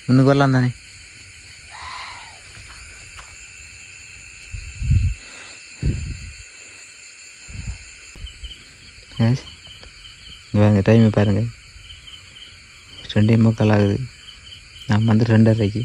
முன்னுக்கு வரலாம் தானே? இங்கே டைமை பாருங்கள், 2:45 ஆகுது. நான் வந்து 2:30.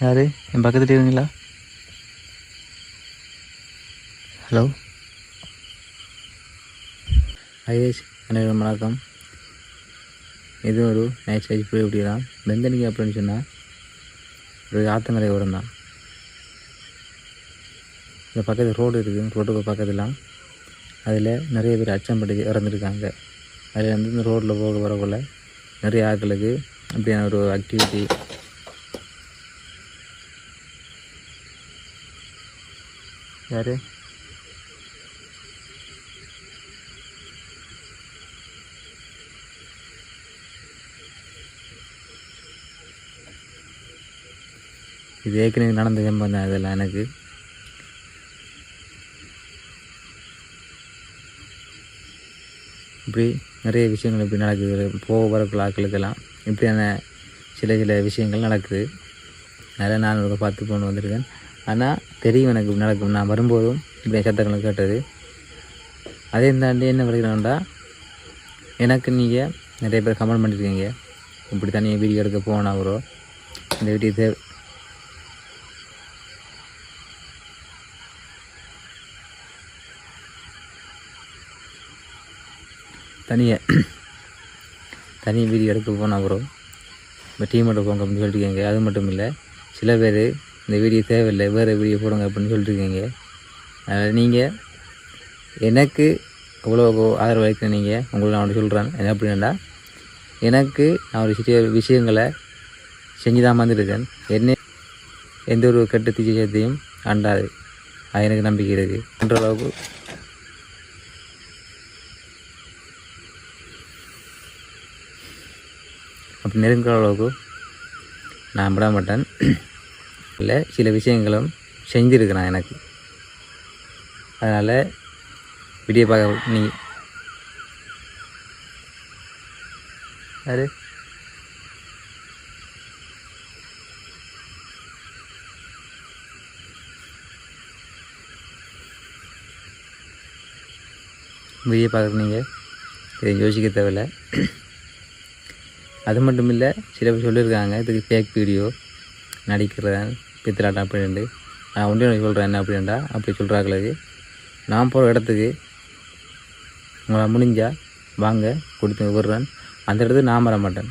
யார் என் பக்கத்தில் இருக்கீங்களா? ஹலோ ஐஏஷ், அனைவரும் வணக்கம். இது ஒரு நைட் சைஸ் போய் எப்படி தான் வெந்தனிக்கு அப்படின்னு சொன்னால் ஒரு ஆத்தங்கரை ஓரம் தான். இந்த பக்கத்தில் ரோடு இருக்குது. ரோட்டுக்கு பக்கத்துலாம் அதில் நிறைய பேர் அச்சம்பட்டு இறந்துருக்காங்க. அதில் வந்து இந்த ரோட்டில் போக வரக்குள்ள நிறைய ஆட்களுக்கு அப்படியான ஒரு ஆக்டிவிட்டி. யார் இது ஏற்கனவே நடந்த சம்பவம் தான் இதெல்லாம். எனக்கு இப்படி நிறைய விஷயங்கள் இப்படி நடக்குது. போக வரக்குள்ள ஆட்களுக்கெல்லாம் இப்படியான சில விஷயங்கள் நடக்குது. அதெல்லாம் நான் ஒரு 10 பொண்ணு வந்திருக்கேன். ஆனால் தெரியும் எனக்கு நடக்கும். நான் வரும்போதும் இப்படி சத்தங்களை கேட்டது. அதே தாண்டி என்ன வரைக்கணும்டா, எனக்கு நீங்கள் நிறைய பேர் கமெண்ட் பண்ணியிருக்கீங்க, இப்படி தனியாக வீடியோ எடுக்க போனால் ப்ரோ இந்த வீடியோ தனியாக வீடியோ எடுக்க போனால் ப்ரோ இப்போ டீமோட போங்க அப்படின்னு சொல்லியிருக்கீங்க. அது மட்டும் இல்லை, சில பேர் இந்த வீடியோ தேவையில்லை, வேறு வீடியோ போடுங்க அப்படின்னு சொல்லிட்டுருக்கீங்க. அதனால் நீங்கள் எனக்கு எவ்வளோ ஆதரவு அளிக்க நீங்கள் உங்களை நான் ஒன்று சொல்கிறேன். என்ன அப்படின்னா, எனக்கு நான் ஒரு சிறிய விஷயங்களை செஞ்சு தான் வந்துருக்கேன். என்ன எந்த ஒரு கெட்ட தீச்சத்தையும் அண்டாது. அது எனக்கு நம்பிக்கை இருக்குது. என்ற அளவுக்கு அப்படி நெருங்குற அளவுக்கு நான் விட மாட்டேன். இல்லை, சில விஷயங்களும் செஞ்சுருக்கிறேன் எனக்கு. அதனால் வீடியோ பார்க்க நீ யார் வீடியோ பார்க்க நீங்கள் இதை யோசிக்க தேவையில்லை. அது மட்டும் இல்லை, சில பேர் சொல்லியிருக்காங்க இதுக்கு ஃபேக் வீடியோ நடிக்கிறேன் பித்தலாட்டம் அப்படின்ட்டு. நான் ஒன்றே சொல்கிறேன் என்ன அப்படின்டா, அப்படி சொல்கிறாங்களுக்கு நான் போகிற இடத்துக்கு உங்களை முடிஞ்சால் வாங்க கொடுத்து விடுறேன். அந்த இடத்துக்கு நான் வர மாட்டேன்.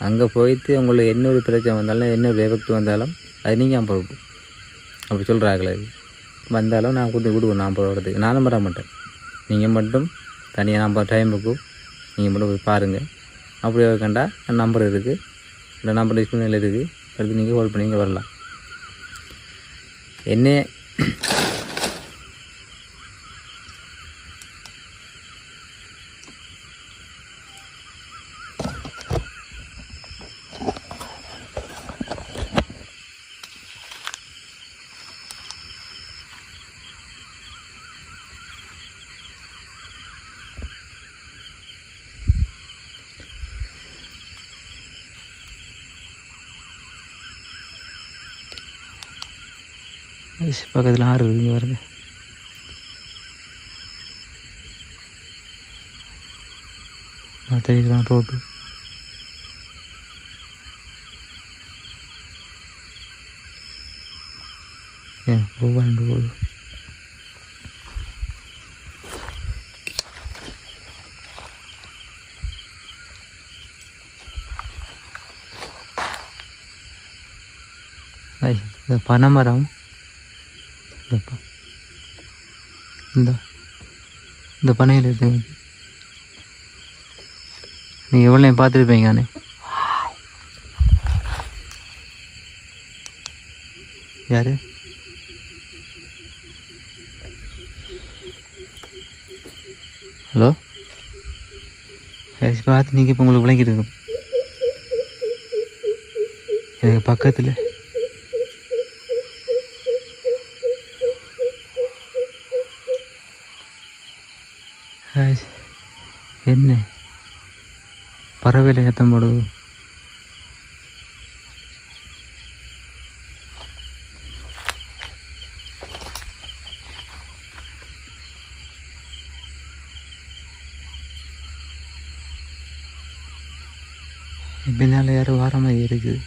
அங்கே போயிட்டு உங்களுக்கு என்ன ஒரு பிரச்சனை வந்தாலும் என்ன ஒரு எஃபெக்ட் வந்தாலும் அது நீங்கள் பொறுப்பு. அப்படி சொல்கிறாங்களுக்கு வந்தாலும் நான் கொடுத்து விடுவேன். நான் போகிற இடத்துக்கு நானும் வர மாட்டேன். நீங்கள் மட்டும் தனியாக நம்ம டைமுக்கு நீங்கள் மட்டும் போய் பாருங்கள். அப்படி கண்டா நம்பர் இருக்குது, இல்லை நம்பர் டிஸ்பிளேல இருக்குது, அடுத்து நீங்கள் கால் பண்ணி இங்கே வரலாம். என்ன பக்கத்தில் ஆறு இருக்குங்க பாருங்க. தெரியுதுலாம் ரோட்டு. ஏன் போவாண்டு போகுது. இந்த பனைமரம் இந்த பனையில் இருக்குங்க. நீங்கள் எவ்வளோ நேரம் பார்த்துருப்பீங்க. அண்ணே யார் ஹலோ பார்த்து நீங்கள் இப்போ உங்களுக்கு விளங்கிருக்கும். எனக்கு பக்கத்தில் என்ன பறவையில் சத்தம் போடுது. பின்னால் யாரும் வர மாதிரி இருக்குது.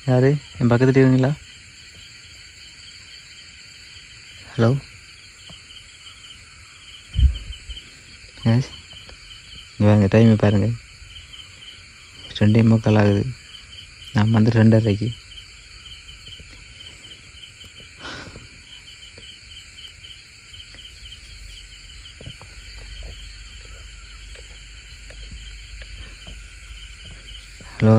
யாரு என் பக்கத்துல இருக்கீங்களா? ஹலோ இங்கே வாங்க, டைமை பாருங்கள். 2:45 ஆகுது. நான் வந்து 2:30. ஹலோ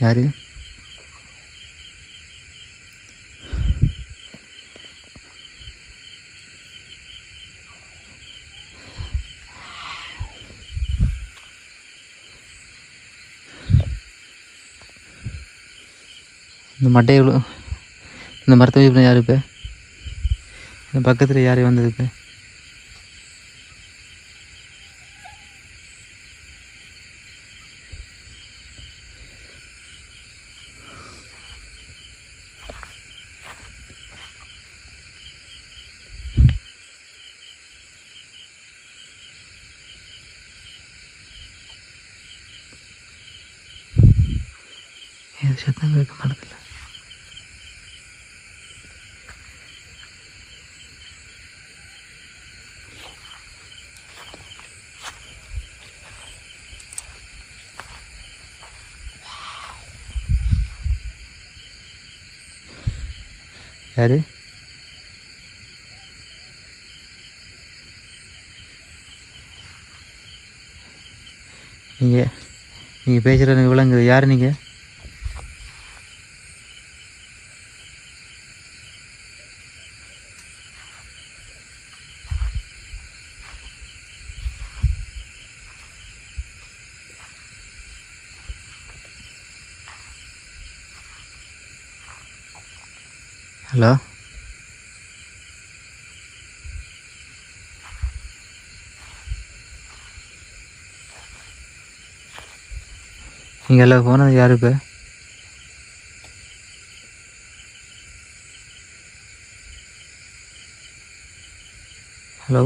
யாரு? இந்த மட்டை எவ்வளோ? இந்த மரத்தை இப்போ யார்? இப்போ இந்த பக்கத்தில் யார் வந்தது? இப்போ சத்தம் கேட்க மாட்டதில்ல. யாரு? நீங்கள் பேசுகிற எனக்கு விளங்குது. யார் நீங்கள்? ஹலோ நீங்கள் எல்லாம் போனது யார்? இப்போ ஹலோ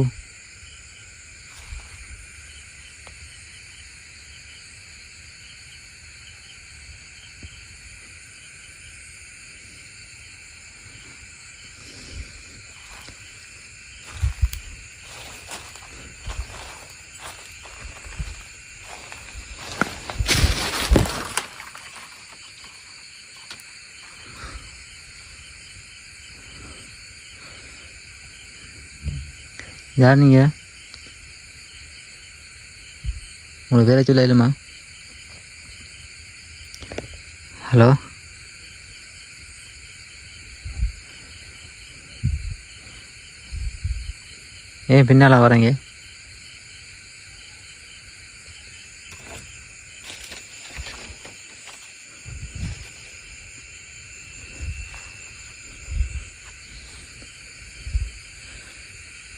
யார் நீங்கள்? உங்களுக்கு வேலை சொல்ல இல்லைம்மா? ஹலோ ஏன் பின்னால் வரீங்க?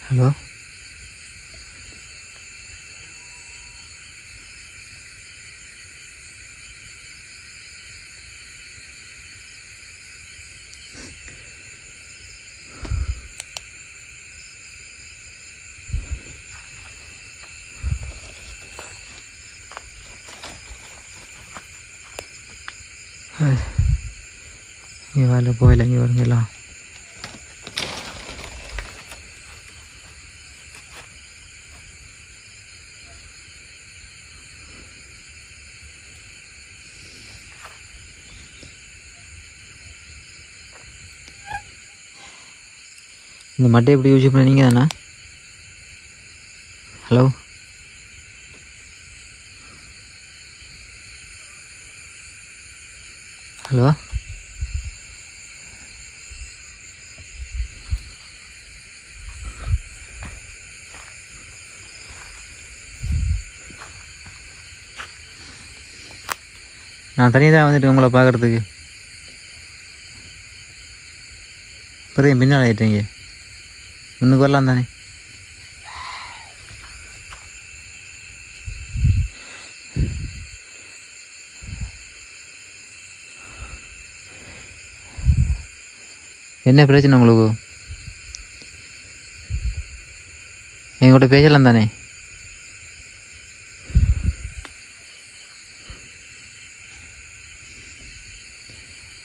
ஹலோ இங்கே வரல போயில, இங்கே வருங்கலாம். இந்த மட்டை எப்படி யூஸ் பண்ண நீங்கள் தானே? ஹலோ, ஹலோ, நான் தனியாக தான் வந்துட்டு உங்களை பார்க்குறதுக்கு. பிறகு பின்னால் ஆகிட்டீங்க, முன்னுக்கு வரலாம் தானே? என்ன பிரச்சனை உங்களுக்கு? எங்கள்கிட்ட பேசலாம் தானே?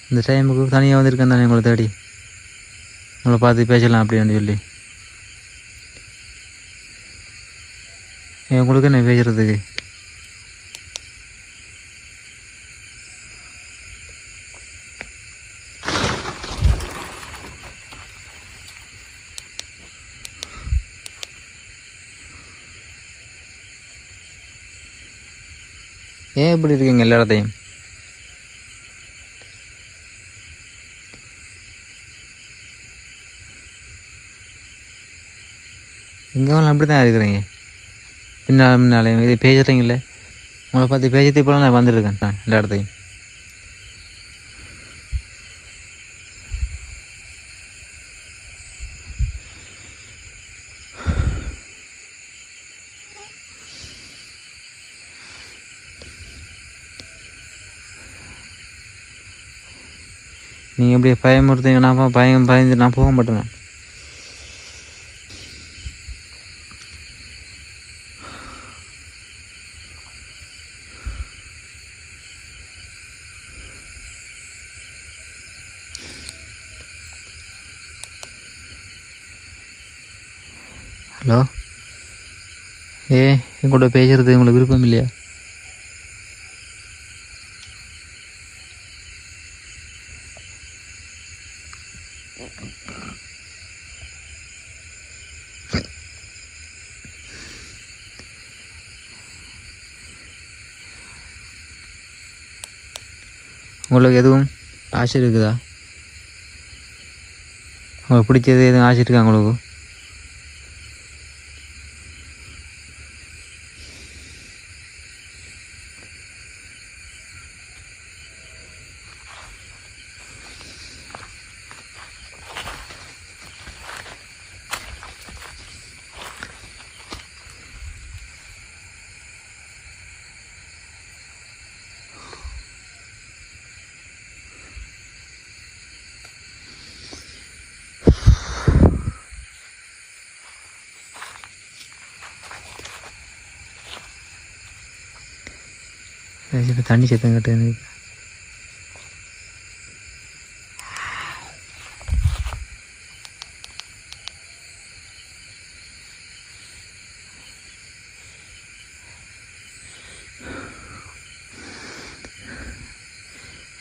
இந்த டைமுக்கு தனியாக வந்திருக்கேன் தானே உங்களை தேடி, உங்களை பார்த்து பேசலாம் அப்படின்னு சொல்லி. உங்களுக்கு என்ன பேசுகிறதுக்கு? ஏன் இப்படி இருக்கீங்க எல்லா இடத்தையும்? இங்கே அப்படி தான் இருக்கிறீங்க, முன்னாலே இது பேசுகிறீங்களே. உங்களை பார்த்து பேசிட்டு இப்போலாம் நான் வந்துருக்கேன் எல்லா இடத்தையும். நீங்கள் எப்படி பயமுறுத்தீங்க? நான் பயந்து நான் போக மாட்டேன். ஹலோ, எங்கூட பேசுறது உங்களுக்கு விருப்பம் இல்லையா? உங்களுக்கு எதுவும் ஆசை இருக்குதா? உங்களுக்கு பிடிச்சது எதுவும் ஆசை இருக்கா உங்களுக்கு? தண்ணி சத்தம் கட்டு எனக்கு.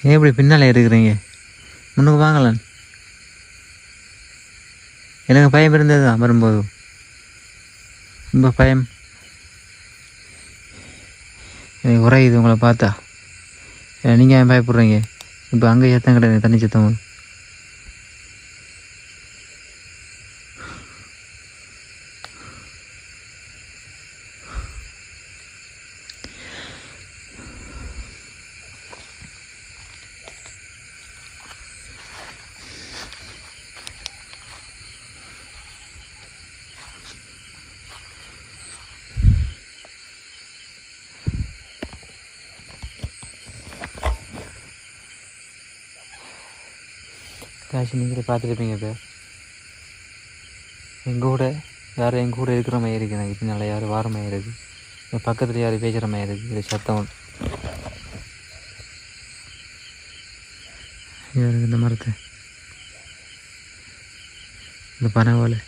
ஏன் இப்படி பின்னால் இருக்கிறீங்க? முன்னுக்கு வாங்கலாம். எனக்கு பயம் இருந்தது தான் வரும்போது, ரொம்ப பயம் எனக்கு உரையுது உங்களை பார்த்தா. நீங்கள் ஏன் பயப்படுறீங்க? இப்போ அங்கே சத்தம் கிடையாது, தண்ணி சத்தம். காசு நீங்களே பார்த்துருப்பீங்க. இப்போ எங்கள் கூட யாரும் எங்கள் கூட இருக்கிற மாதிரி இருக்குது. எனக்கு பின்னால் யாரும் வார மாதிரி இருக்குது. என் பக்கத்தில் யாரும் பேசுகிற மாதிரி இருக்குது. இது சத்தம் இந்த மரத்தை, இந்த பனவோலை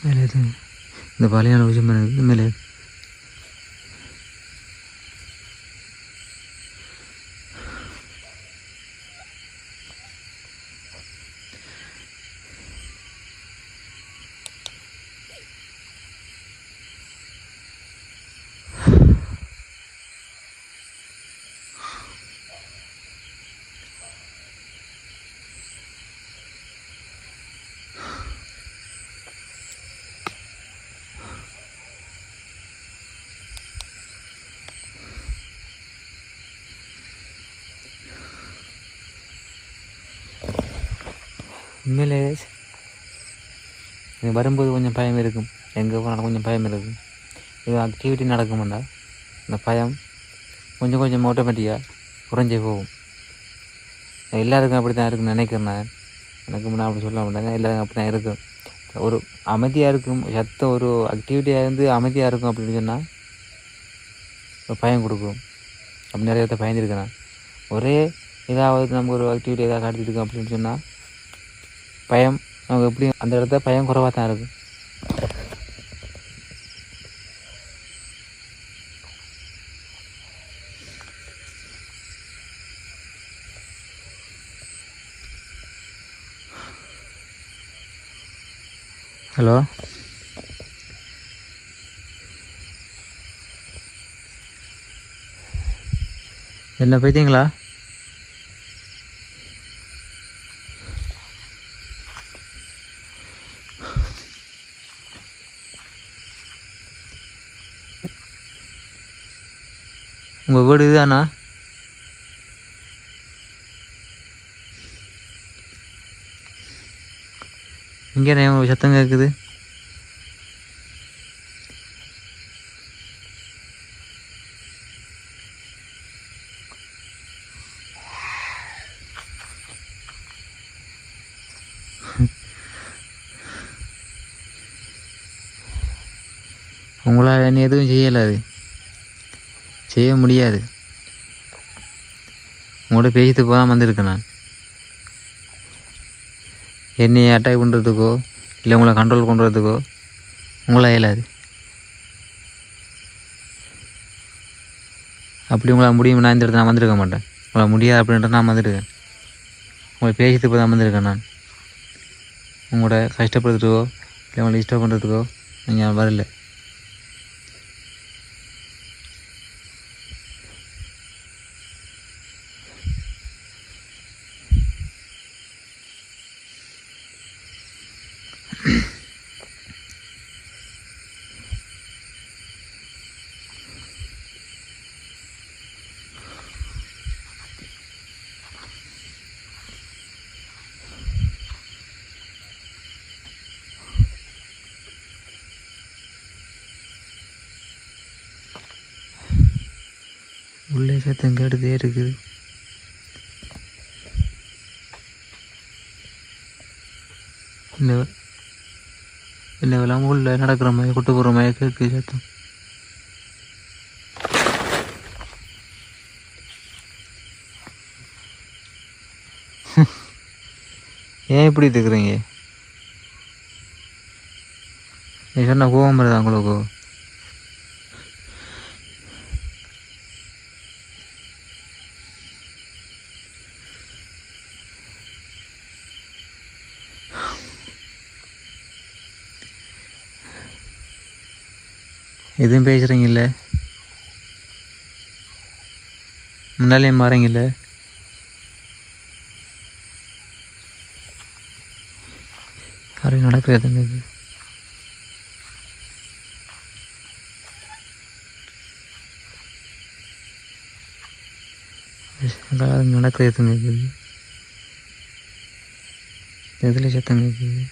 மேலே இந்த பழையான விஷயம் இருக்குது மேலே. உண்மையிலே இது வரும்போது கொஞ்சம் பயம் இருக்கும், எங்கே போனாலும் கொஞ்சம் பயம் இருக்கும். இது ஆக்டிவிட்டி நடக்குமெண்டா இந்த பயம் கொஞ்சம் கொஞ்சம் ஆட்டோமேட்டிக்காக குறைஞ்சே போகும். எல்லாருக்கும் அப்படி தான் இருக்குன்னு நினைக்கிறேன் நான். எனக்கு முன்னே அப்படி சொல்ல மாட்டேங்க, எல்லாருக்கும் அப்படி தான் இருக்கும். ஒரு அமைதியாக இருக்கும் சத்த ஒரு ஆக்டிவிட்டியாக இருந்து அமைதியாக இருக்கும் அப்படின்னு சொன்னால் ஒரு பயம் கொடுக்கும். அப்படி நிறைய பேர்த்த பயந்துருக்கேன். ஒரே ஏதாவது நம்ம ஒரு ஆக்டிவிட்டி ஏதாவது காட்டிட்டு இருக்கோம் அப்படின்னு சொன்னால் பயம் நமக்கு எப்படி அந்த இடத்த பயம் குறைவாக தான் இருக்கும். ஹலோ, என்ன போயிட்டீங்களா? உங்கள் வீடு இதுதானா? இங்கே என்ன சத்தம் கேட்குது? உங்களால் என்ன எதுவும் செய்யலாது, செய்ய முடியாது. உங்களோட பேசிட்டு போதான் வந்திருக்கேன் நான். என்னையை அட்டாக் பண்ணுறதுக்கோ இல்லை உங்களை கண்ட்ரோல் பண்ணுறதுக்கோ உங்களால் இயலாது. அப்படி உங்களால் முடியும் நான் இந்த இடத்துல நான் வந்திருக்க மாட்டேன். உங்களால் முடியாது அப்படின்ட்டு நான் வந்துருக்கேன். உங்களை பேசிட்டு போய் தான் வந்திருக்கேன் நான். உங்களோட கஷ்டப்படுறதுக்கோ இல்லை உங்களை டிஸ்டர்ப் பண்ணுறதுக்கோ நீங்கள் வரல. உள்ளே சத்தம் கேட்டுதே இருக்குது. என்னவெல்லாம் உள்ள நடக்கிற மாதிரி கொட்டு போகிற மாதிரி கேட்குது சத்தம். ஏன் இப்படி இருக்கிறீங்க? நீ சொன்ன கோவம் வருதா உங்களுக்கு? எதுவும் பேசுகிறீங்கல்ல, முன்னாலேயும் மாறீங்கல்ல. யாரும் நடக்கிறதுங்க இது. நடக்கிறதுங்க இது. எதில் சத்தம் கேட்குது?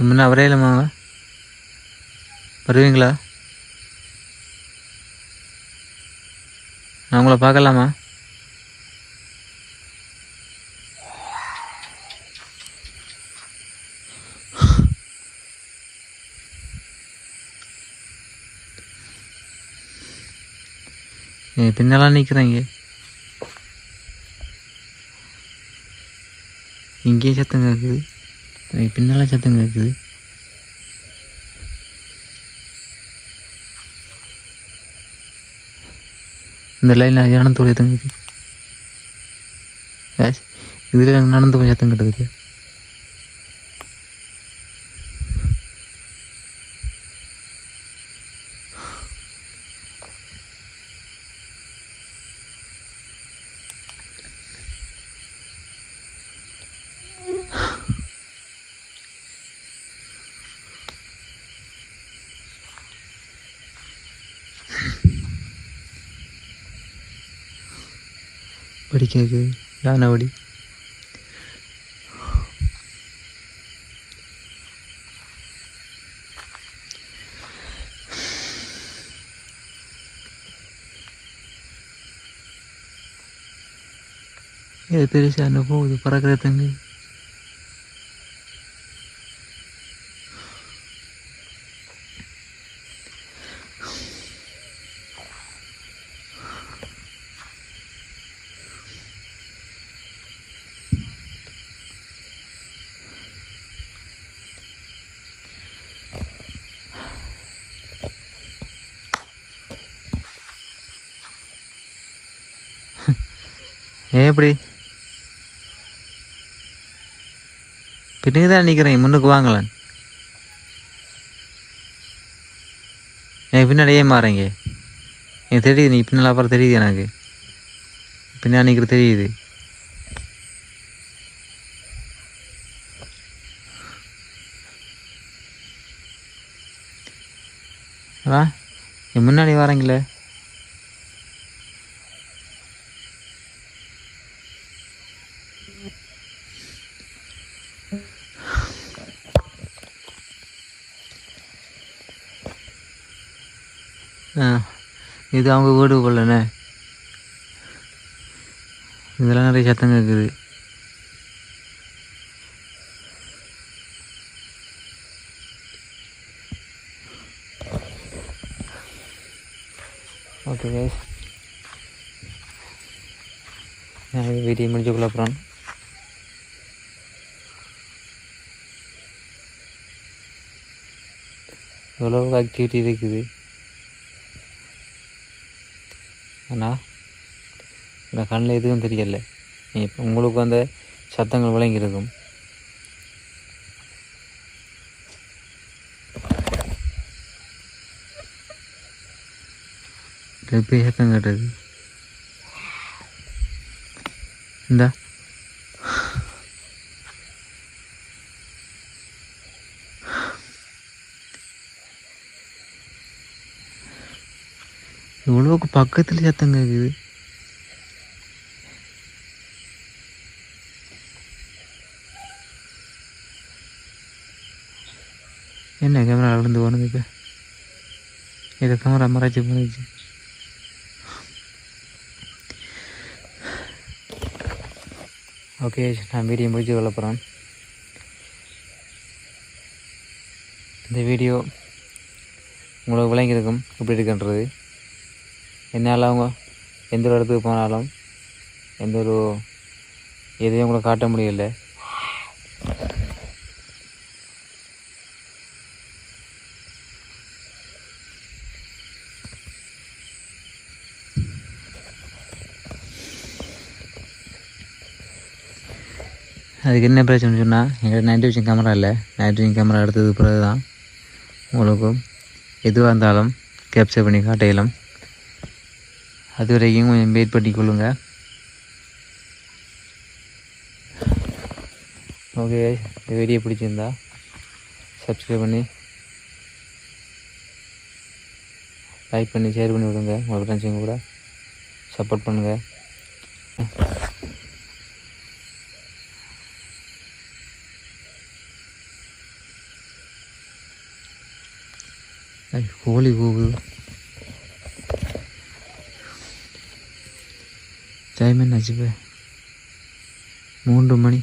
முன்ன அவரே இல்லைம்மாவா வருவீங்களா? நான் உங்களை பார்க்கலாமா? பின்னெல்லாம் நிற்கிறேங்க. இங்கேயே சத்தம் கேட்குது, பின்னெல்லாம் சத்தம் கேட்குது. இந்த லைனில் நடந்து சத்தம் கேட்குது. இதில் நடந்து போய் சத்தம் கேட்டதுக்கு வெடி கேட்குது, யானை வெடி. இது பெருசாக என்ன போகுது பறக்கிறதுங்க. எப்படி பின்னுக்கு தான் நிற்கிறேன், முன்னுக்கு வாங்கலாம். எனக்கு பின்னாடியே மாறேங்க. எனக்கு தெரியுது, நீ பின்னால் அப்புறம் தெரியுது, எனக்கு பின்னாடி நிற்கிறது தெரியுது. என் முன்னாடி வரீங்களே. இது அவங்க வீடு போலண்ணே. இதெல்லாம் நிறைய சத்தம் கேட்குது. ஓகே கைஸ், நான் வீடியோ முடிச்சுக்குள்ள அப்புறம் எவ்வளோ ஆக்டிவிட்டி இருக்குது. ஆனால் இந்த கண்ணில் எதுவும் தெரியல. இப்போ உங்களுக்கு அந்த சத்தங்கள் விளங்கியிருக்கும். இப்போ சத்தம் கேட்டது இந்த இவ்வளோக்கு பக்கத்தில் சத்தம் கேட்குது. என்ன கேமரா விழுந்து போனது? இப்போ இதை கேமரா மறைச்சி போனிச்சு. ஓகே, நான் வீடியோ முடிச்சு கொள்ள போகிறேன். இந்த வீடியோ உங்களுக்கு விளங்கியிருக்கும் எப்படி இருக்குன்றது. என்னால் அவங்க எந்த ஒரு இடத்துக்கு போனாலும் எந்த ஒரு எதையும் உங்களை காட்ட முடியல. அதுக்கு என்ன பிரச்சனை சொன்னால், எங்கள்கிட்ட நைட் விஷன் கேமரா இல்லை. நைட் விஷன் கேமரா எடுத்தது பிறகு தான் உங்களுக்கும் எதுவாக இருந்தாலும் கேப்சர் பண்ணி காட்டையிலும். அது வரைக்கும் கொஞ்சம் வெயிட் பண்ணி கொள்ளுங்க. ஓகே, இந்த வீடியோ பிடிச்சிருந்தா சப்ஸ்கிரைப் பண்ணி லைக் பண்ணி ஷேர் பண்ணி விடுங்க. உங்கள் ஃப்ரெண்ட்ஸுங்க கூட சப்போர்ட் பண்ணுங்கள். கோழி கூவுது. டைம் என்னாச்சு? இப்போ 3 மணி.